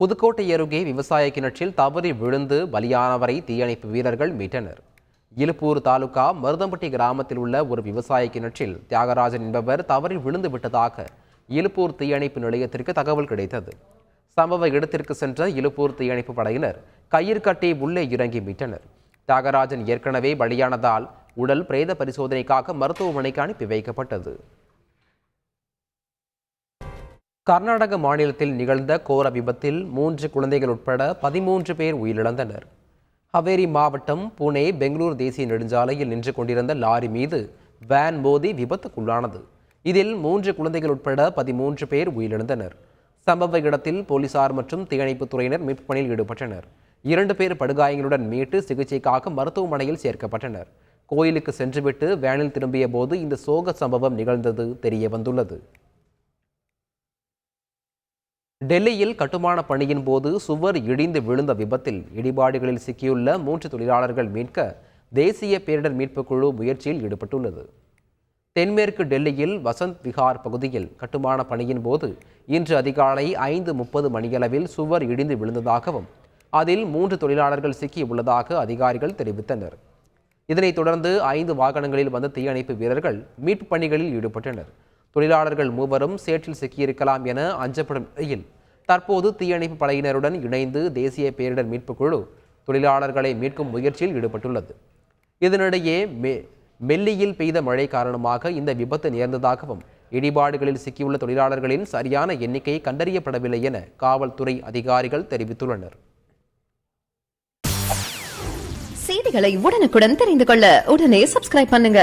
புதுக்கோட்டை அருகே விவசாய கிணற்றில் தவறி விழுந்து பலியானவரை தீயணைப்பு வீரர்கள் மீட்டனர். இலுப்பூர் தாலுகா மருதம்பட்டி கிராமத்தில் உள்ள ஒரு விவசாய கிணற்றில் தியாகராஜன் என்பவர் தவறி விழுந்து விட்டதாக இலுப்பூர் தீயணைப்பு நிலையத்திற்கு தகவல் கிடைத்தது. சம்பவ இடத்திற்கு சென்ற இலுப்பூர் தீயணைப்பு படையினர் கயிறு கட்டி உள்ளே இறங்கி மீட்டனர். தியாகராஜன் ஏற்கனவே பலியானதால் உடல் பிரேத பரிசோதனைக்காக மருத்துவமனைக்கு அனுப்பி வைக்கப்பட்டது. கர்நாடக மாநிலத்தில் நிகழ்ந்த கோர விபத்தில் 3 குழந்தைகள் உட்பட 13 பேர் உயிரிழந்தனர். ஹவேரி மாவட்டம் புனே பெங்களூர் தேசிய நெடுஞ்சாலையில் நின்று கொண்டிருந்த லாரி மீது வேன் மோதி விபத்துக்குள்ளானது. இதில் 3 குழந்தைகள் உட்பட 13 பேர் உயிரிழந்தனர். சம்பவ இடத்தில் போலீசார் மற்றும் தீயணைப்புத் துறையினர் மீட்பு பணியில் ஈடுபட்டனர். 2 பேர் படுகாயங்களுடன் மீட்டு சிகிச்சைக்காக மருத்துவமனையில் சேர்க்கப்பட்டனர். கோயிலுக்கு சென்றுவிட்டு வேனில் திரும்பிய போது இந்த சோக சம்பவம் நிகழ்ந்தது தெரிய வந்துள்ளது. டெல்லியில் கட்டுமான பணியின் போது சுவர் இடிந்து விழுந்த விபத்தில் இடிபாடுகளில் சிக்கியுள்ள 3 தொழிலாளர்கள் மீட்க தேசிய பேரிடர் மீட்புக் குழு முயற்சியில் ஈடுபட்டுள்ளது. தென்மேற்கு டெல்லியில் வசந்த் விஹார் பகுதியில் கட்டுமான பணியின் போது இன்று அதிகாலை 5:30 மணியளவில் சுவர் இடிந்து விழுந்ததாகவும் அதில் 3 தொழிலாளர்கள் சிக்கியுள்ளதாக அதிகாரிகள் தெரிவித்தனர். இதனைத் தொடர்ந்து 5 வாகனங்களில் வந்த தீயணைப்பு வீரர்கள் மீட்பு பணிகளில் ஈடுபட்டனர். தொழிலாளர்கள் 3 சேற்றில் சிக்கியிருக்கலாம் என அஞ்சப்படும் நிலையில் தற்போது தீயணைப்பு படையினருடன் இணைந்து தேசிய பேரிடர் மீட்புக் குழு தொழிலாளர்களை மீட்கும் முயற்சியில் ஈடுபட்டுள்ளது. இதனிடையே மெல்லியில் பெய்த மழை காரணமாக இந்த விபத்து நேர்ந்ததாகவும் இடிபாடுகளில் சிக்கியுள்ள தொழிலாளர்களின் சரியான எண்ணிக்கை கண்டறியப்படவில்லை என காவல்துறை அதிகாரிகள் தெரிவித்துள்ளனர். செய்திகளை உடனுக்குடன் தெரிந்து கொள்ள உடனே சப்ஸ்கிரைப் பண்ணுங்க.